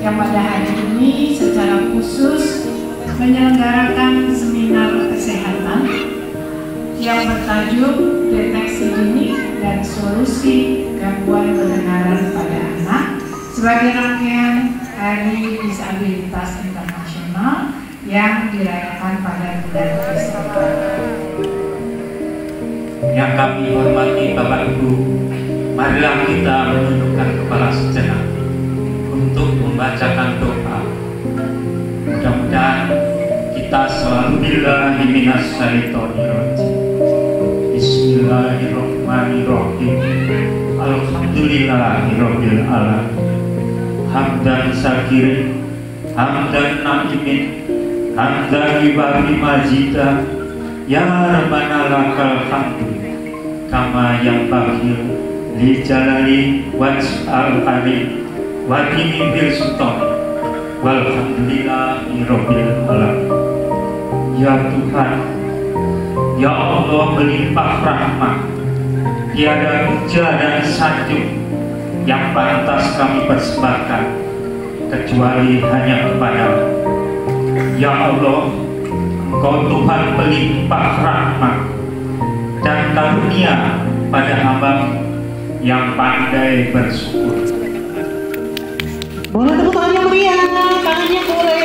yang pada hari ini secara khusus menyelenggarakan seminar kesehatan yang bertajuk Deteksi Dini dan Solusi Gangguan Pendengaran pada Anak sebagai rangkaian Hari Disabilitas Internasional yang dirayakan pada bulan Desember. Yang kami hormati Bapak Ibu, marilah kita menundukkan kepala sejenak untuk membacakan doa. Mudah-mudahan kita selalu billahi minas syaitonir rajim. Bismillahirrahmanirrahim. Alhamdulillahirabbil alamin. Hamdan syakirin, hamdan na'imin, hamdan ibadi majidah. Ya Rabbana lakal hamdu kama yang bakhil li jalali waj'al karim wa dini bil sultan walhamdulillahi rabbil alamin. Ya Tuhan, ya Allah melimpah rahmat, tiada puja dan sanjung yang pantas kami persembahkan kecuali hanya kepadamu. Ya Allah, Engkau Tuhan pelimpah rahmat dan karunia pada hamba yang pandai bersyukur. Boleh tepuk tangan yang meriah, tangannya boleh.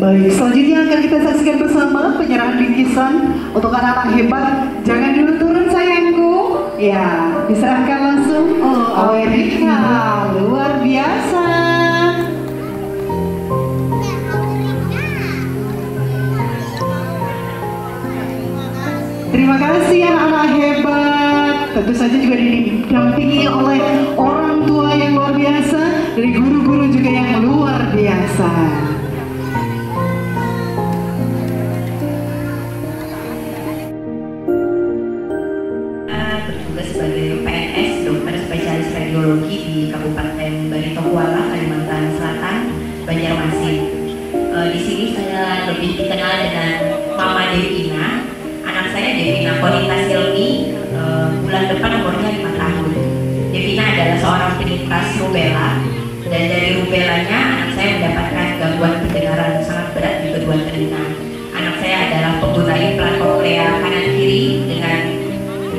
Baik, selanjutnya akan kita saksikan bersama penyerahan bingkisan untuk anak-anak hebat. Jangan dulu turun sayangku. Ya, diserahkan langsung. Oh, Erika, luar biasa. Terima kasih anak-anak hebat. Tentu saja juga didampingi oleh orang tua yang luar biasa, dari guru-guru juga yang luar biasa. Sebagai PNS, dokter spesialis radiologi di Kabupaten Baritokuala, Kalimantan Selatan, Banjarmasin. Di sini saya lebih dikenal dengan Mama Devina. Anak saya Devina Konita Silmi, bulan depan umurnya 5 tahun. Devina adalah seorang penyintas rubella, dan dari rubellanya anak saya mendapatkan gangguan pendengaran sangat berat di kedua telinga. Anak saya adalah pengguna implan koklea kanan kiri dengan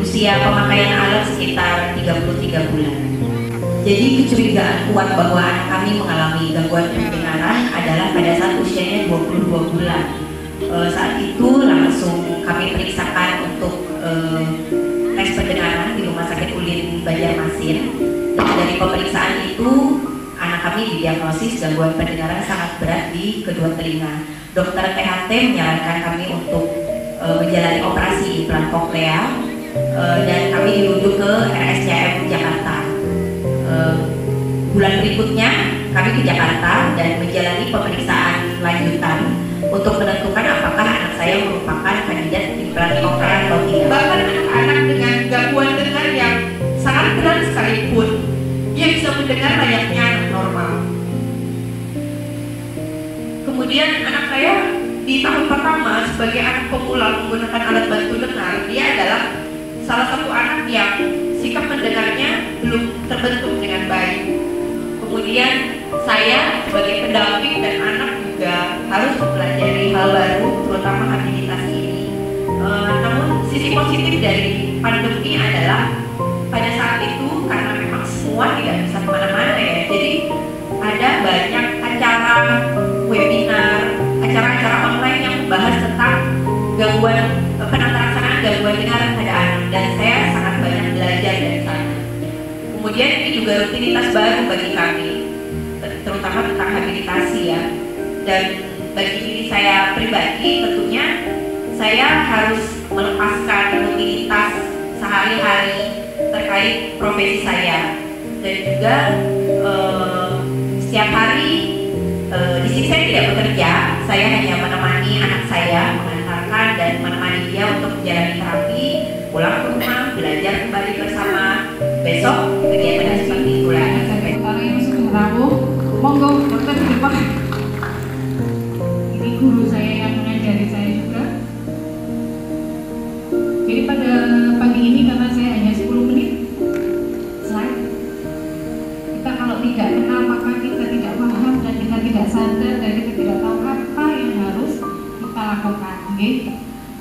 usia pemakaian alat sekitar 33 bulan. Jadi kecurigaan kuat bahwa anak kami mengalami gangguan pendengaran adalah pada saat usianya 22 bulan. Saat itu langsung kami periksakan untuk tes pendengaran di Rumah Sakit Ulin Banjarmasin. Dan dari pemeriksaan itu anak kami didiagnosis gangguan pendengaran sangat berat di kedua telinga. Dokter THT menyarankan kami untuk menjalani operasi implan koklea. Dan kami dirujuk ke RSCM Jakarta. Bulan berikutnya kami ke Jakarta dan menjalani pemeriksaan lanjutan untuk menentukan apakah anak saya merupakan kandidat implan koklea atau tidak. Bahkan anak-anak dengan gangguan dengar yang sangat berat sekalipun, dia bisa mendengar layaknya anak normal. Kemudian anak saya di tahun pertama sebagai anak pemula menggunakan alat bantu dengar, dia adalah salah satu anak yang sikap mendengarnya belum terbentuk dengan baik. Kemudian saya sebagai pendamping dan anak juga harus mempelajari hal baru, terutama habilitas ini. Namun sisi positif dari pandemi adalah pada saat itu karena memang semua tidak bisa kemana-mana ya, jadi ada banyak acara webinar, acara-acara online yang membahas tentang penataran gangguan dengar pada anak, dan saya sangat banyak belajar dari sana. Kemudian ini juga rutinitas baru bagi kami, terutama tentang habilitasi ya. Dan bagi diri saya pribadi tentunya saya harus melepaskan rutinitas sehari-hari terkait profesi saya, dan juga setiap hari di sini saya tidak bekerja, saya hanya menemani anak saya, mengantarkan dan menemani dia untuk menjalani terapi, pulang ke rumah, belajar kembali bersama. Besok kegiatan seperti itu lagi. Orang yang sudah rabu, monggo dokter di depan. Ini guru saya yang mengajari saya juga. Jadi pada pagi ini karena saya hanya 10 menit slide, kita kalau tidak kenal maka kita tidak paham dan kita tidak sadar dan kita tidak tahu apa yang harus kita lakukan. Okay?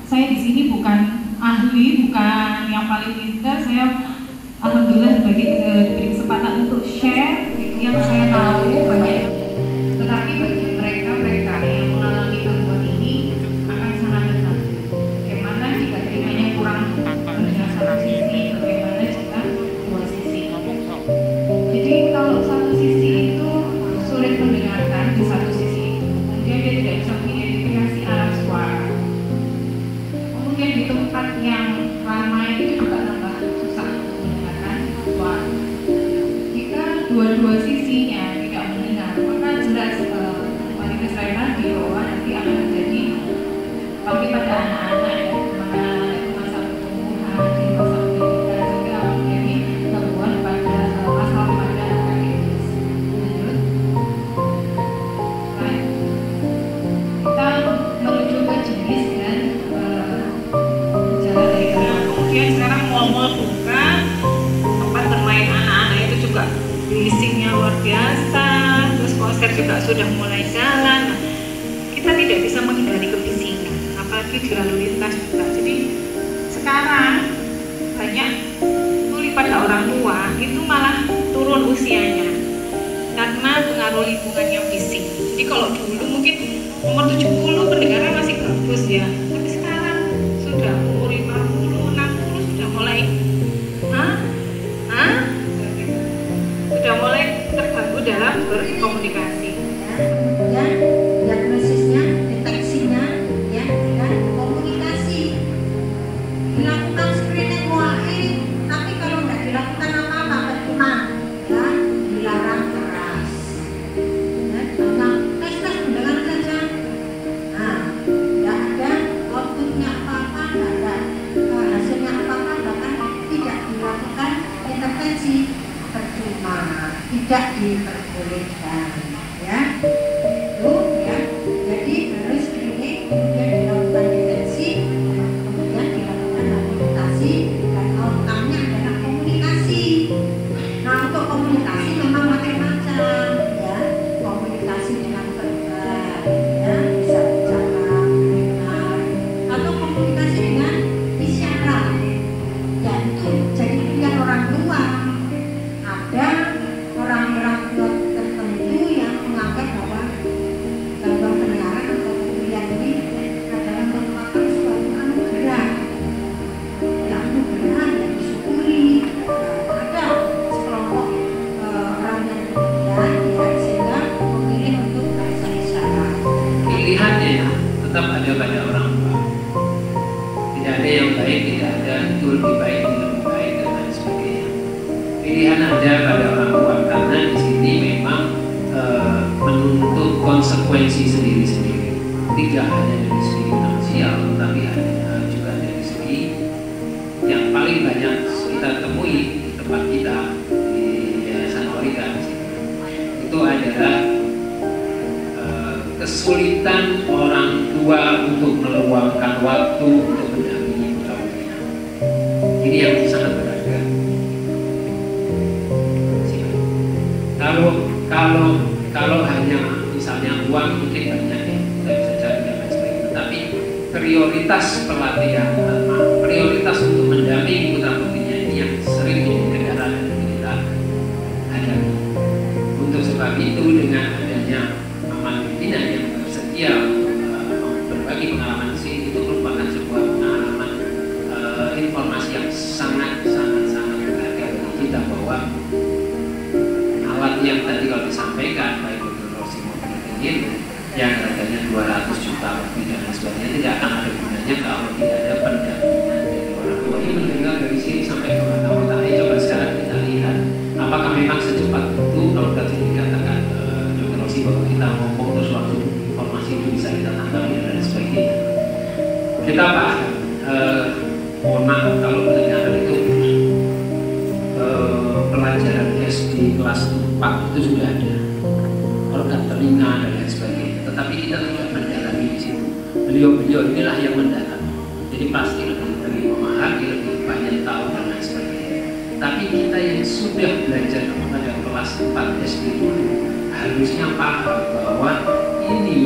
Saya di sini bukan ahli, bukan yang paling pintar. Saya alhamdulillah diberi kesempatan untuk share yang saya tahu banyak. Tetapi bagi mereka yang mengalami gangguan ini akan sangat dekat. Bagaimana jika telinganya kurang mendengar satu sisi, bagaimana jika dua sisi. Jadi kalau satu sisi itu sulit mendengarkan di satu sisi, kemudian dia tidak bisa mengidentifikasi arah suara. Kemudian di tempat yang ramai itu juga tambah susah untuk mendengarkan suara. Jika dua-dua sisinya tidak mendengar, maka jelas wanita saya di bawah nanti akan terjadi, tapi pada anak-anak ya, masa pertumbuhan, di masa pendidikan juga menjadi gangguan pada masalah pada akademis. Lanjut. Nah, kita menuju ke jenis dan gejala dari gangguan. Kemudian sekarang mal-mal buka, tempat bermain anak-anak itu juga leasingnya luar biasa, terus konser juga sudah mulai jalan. Nah, kita tidak bisa menghindari kebisingan, apalagi di lalu lintas juga. Jadi sekarang banyak tuli pada orang tua itu malah turun usianya karena pengaruh lingkungan yang bising. Jadi kalau dulu mungkin umur 70 pendengaran masih bagus ya, tapi sekarang sudah umur 50, 60 sudah mulai sudah mulai terganggu dalam berkomunikasi. Kemudian diagnosisnya, deteksinya, ya, dan komunikasi. Dilakukan screening UAE, tapi kalau tidak dilakukan apa-apa, percuma, ya, dilarang keras. Ya, tentang tes mendengar saja. Nah, tidak ada outputnya apa-apa, tidak ada hasilnya apa-apa, bahkan tidak dilakukan intervensi, percuma, tidak diperbolehkan, ya. Itu ya. Jadi harus screening, kemudian dilakukan deteksi, kemudian dilakukan habilitasi, dan outcome-nya adalah komunikasi. Nah, untuk komunikasi memang macam-macam, ya. Komunikasi dengan verbal, ya, bisa bicara, dengar, atau komunikasi dengan isyarat. Ya, itu jadi pilihan orang tua. Ada orang-orang tua tertentu yang menganggap bahwa gangguan pendengaran atau kemudian ini adalah merupakan suatu anugerah, ya, anugerah yang disyukuri. Ada sekelompok orang yang demikian, ya, sehingga memilih untuk bahasa isyarat. Pilihannya tetap ada pada orang tua. Tidak ada yang baik, tidak ada itu lebih baik, itu lebih baik, dan lain sebagainya. Pilihan ada pada orang tua karena di sini memang menuntut konsekuensi sendiri-sendiri. Tidak hanya dari segi finansial, tapi juga dari segi yang paling banyak kita temui di tempat kita di Yayasan Orika di sini. Itu adalah kesulitan orang tua kedua untuk meluangkan waktu untuk mendampingi putra-putrinya. Ini yang sangat berharga. Kalau hanya misalnya uang mungkin banyak ya, kita bisa cari dan lain sebagainya. Tapi prioritas pelatihan, prioritas untuk mendampingi putra-putrinya ini yang sering menjadi kendala dan kita hadapi. Untuk sebab itu dengan adanya Mama Pimpinan yang bersedia berbagi pengalaman sih, itu merupakan sebuah pengalaman informasi yang sangat berharga bagi kita, bahwa alat yang tadi kalau disampaikan baik Dr. Rosi maupun Dr. Diego yang harganya 200 juta lebih dan lain sebagainya tidak akan ada gunanya kalau tidak ada pendampingan dari orang tua. Ini mendengar dari sini sampai ke mana-mana. Coba sekarang kita lihat apakah memang secepat itu kalau tadi dikatakan Dr. Rosi bahwa kita ngomong terus waktu informasi itu bisa kita tangkap dan lain sebagainya. Kita paham, mohon maaf kalau mendengar itu pelajaran SD kelas 4 itu sudah ada organ telinga dan lain sebagainya, tetapi kita tidak mendalami di situ. Beliau inilah yang mendalami, jadi pasti lebih memahami, lebih banyak tahu dan lain sebagainya. Tapi kita yang sudah belajar pada kelas 4 SD dulu harusnya paham bahwa ini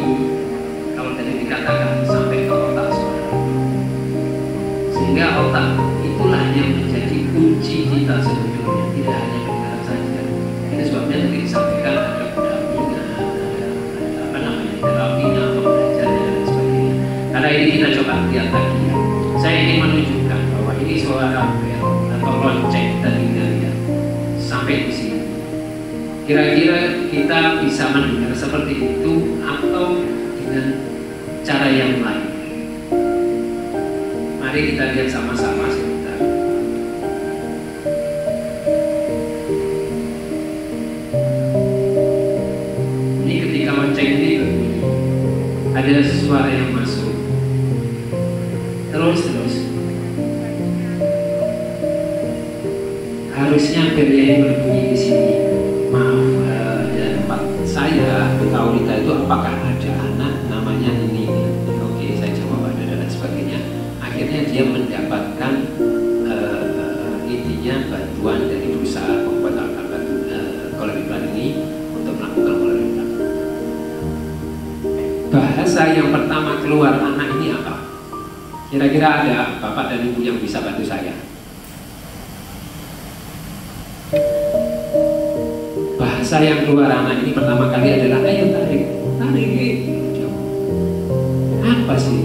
kalau tadi dikatakan sampai ke otak suara, sehingga otak itulah yang menjadi kunci kita sebetulnya, tidak hanya dengar saja. Itu sebabnya tadi disampaikan ada pendampingan, ada terapinya atau belajarnya dan sebagainya. Karena ini kita coba lihat tadi ya. Saya ingin menunjukkan bahwa ini suara bel atau lonceng tadi ya. Sampai di sini. Kira-kira kita bisa mendengar seperti itu atau dengan cara yang lain? Mari kita lihat sama-sama sebentar. Ini ketika lonceng ini berbunyi, ada suara yang masuk. Terus. Harusnya bel yang berbunyi di sini. Maaf, di tempat saya Kaulita itu apakah ada anak namanya ini? Oke, saya jawab ada dan sebagainya. Akhirnya dia mendapatkan intinya bantuan dari perusahaan pembuat alat kolektifan ini untuk melakukan kolektifan. Bahasa yang pertama keluar anak ini apa? Kira-kira ada bapak dan ibu yang bisa bantu saya? Bahasa yang keluar anak ini pertama kali adalah ayo tarik. Apa sih?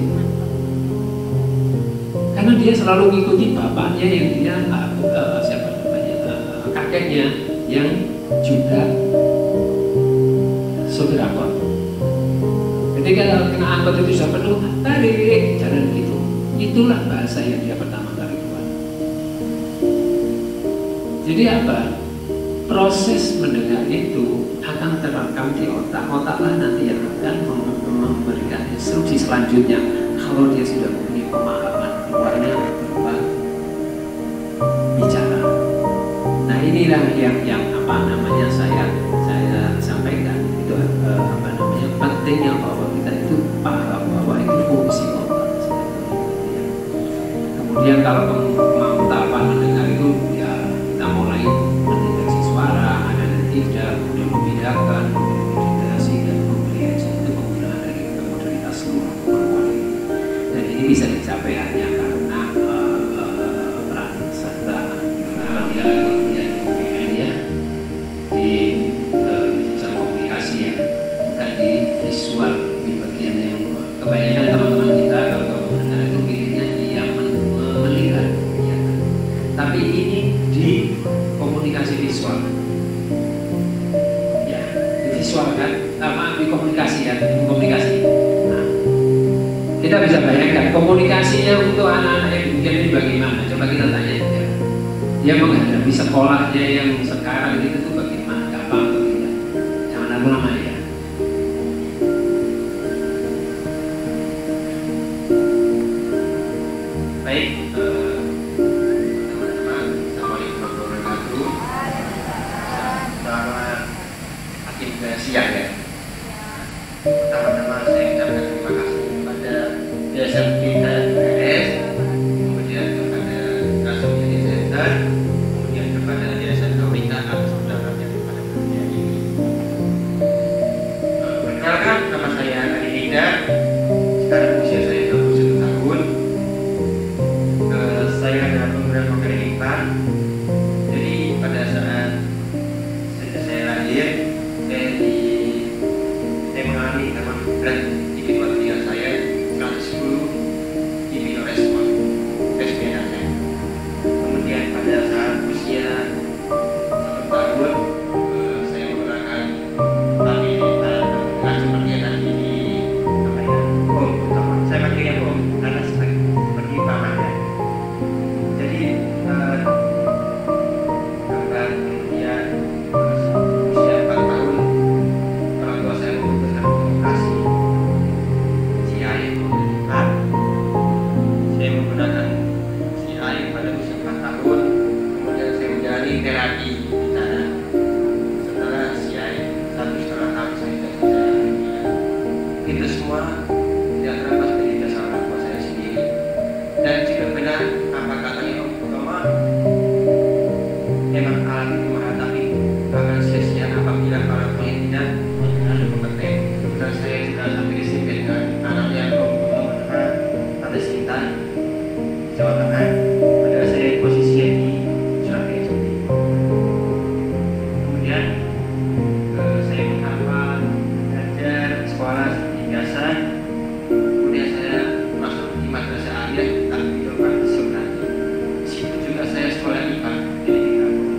Karena dia selalu mengikuti bapaknya yang dia kakeknya yang juga sopir angkot. Ketika kena angkot itu sudah penuh, tarik, jangan gitu. Itulah bahasa yang dia pertama kali keluar. Jadi apa? Proses mendengar itu akan terekam di otak. Otaklah nanti yang akan memberikan instruksi selanjutnya. Kalau dia sudah mempunyai pemahaman, keluarnya berupa bicara. Nah inilah yang apa namanya saya sampaikan itu pentingnya bahwa kita itu paham bahwa itu fungsi otak. Kemudian kalau mau tahapan mendengar itu ya kita mulai mendeteksi suara ada dan tidak, kemudian membedakan, membedakan dan komprehensi itu penggunaan dari modalitas seluruh kemampuan ini. Dan ini bisa dicapai hanya karena peran serta dia di jurusan komunikasi ya, bukan di visual di bagian yang kebanyakan teman-teman kita kalau mendengar itu pikirnya dia melihat ya. Tapi ini di komunikasi visual ya, di visual kan, di komunikasi ya, di komunikasi. Nah, kita bisa bayangkan komunikasinya untuk anak-anak yang demikian ini bagaimana? Coba kita tanya ya. Dia menghadapi sekolahnya yang sekarang itu tuh bagaimana? Gampang atau tidak? Jangan lama-lama ya. Baik, teman-teman, Assalamualaikum warahmatullahi wabarakatuh. Selamat pagi dan siang ya. Pertama-tama saya ucapkan terima kasih kepada Yayasan Kita PNS, kemudian kepada Rasul Jadi Center, kemudian kepada Yayasan Kaulika atas undangannya kepada pendidikan ini. Perkenalkan, nama saya Adi Ida. Sekarang usia saya 21 tahun. Saya adalah pengguna program IPA. Jadi pada saat sejak saya lahir, saya mengalami gangguan berat di kedua telinga saya 110 imunorespon SPNA saya. Kemudian pada saat usia 1 tahun, saya menggunakan alat seperti yang tadi di saya pakai yang karena seperti pamannya. Jadi kemudian usia 4 tahun orang tua saya memutuskan untuk operasi CI melipat. Saya menggunakan CI pada usia 4 tahun, kemudian saya menjalani terapi di sana. Setelah CI 1,5 tahun saya tidak selesai. Itu semua tidak terlepas dari jasa orang tua saya sendiri. Dan jika benar apa katanya Om Utama, memang alat itu mahal, tapi akan sia-sia apabila orang tua yang tidak terlalu kompeten. Dan saya sudah sampai di sini dengan anaknya Om Utama, Tante Sinta, Jawa Tengah. Padahal saya posisinya di Surabaya sendiri. Kemudian saya menghafal, belajar, sekolah seperti biasa. Kemudian saya masuk di madrasah aliyah Takbirul Sunnati. Di situ juga saya sekolah IPA, jadi digabung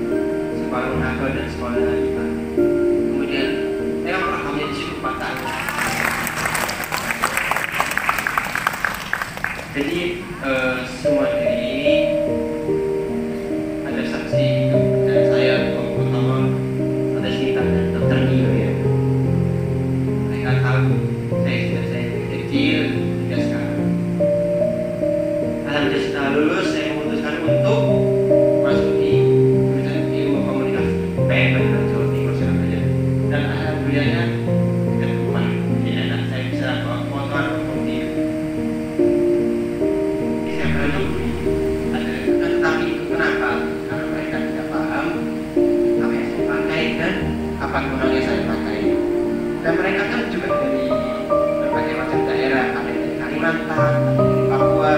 sekolah menghafal dan sekolah IPA. Kemudian saya melakukannya di situ 4 tahun. Jadi semua dari ini ada saksi hidup dan saya pertama ada cerita dan dokter Nio ya. Mereka tahu saya dari kecil hingga sekarang. Alhamdulillah setelah lulus saya memutuskan untuk masuk di jurusan ilmu komunikasi PN Jawa Timur Surabaya. Dan alhamdulillahnya tidak rumah. Jadi enak saya bisa bawa motor di saya beruntung tetapi itu kenapa? Karena mereka tidak paham apa yang saya pakai dan apa gunanya saya pakai. Dan mereka kan juga dari berbagai macam daerah, ada dari Kalimantan, ada dari Papua,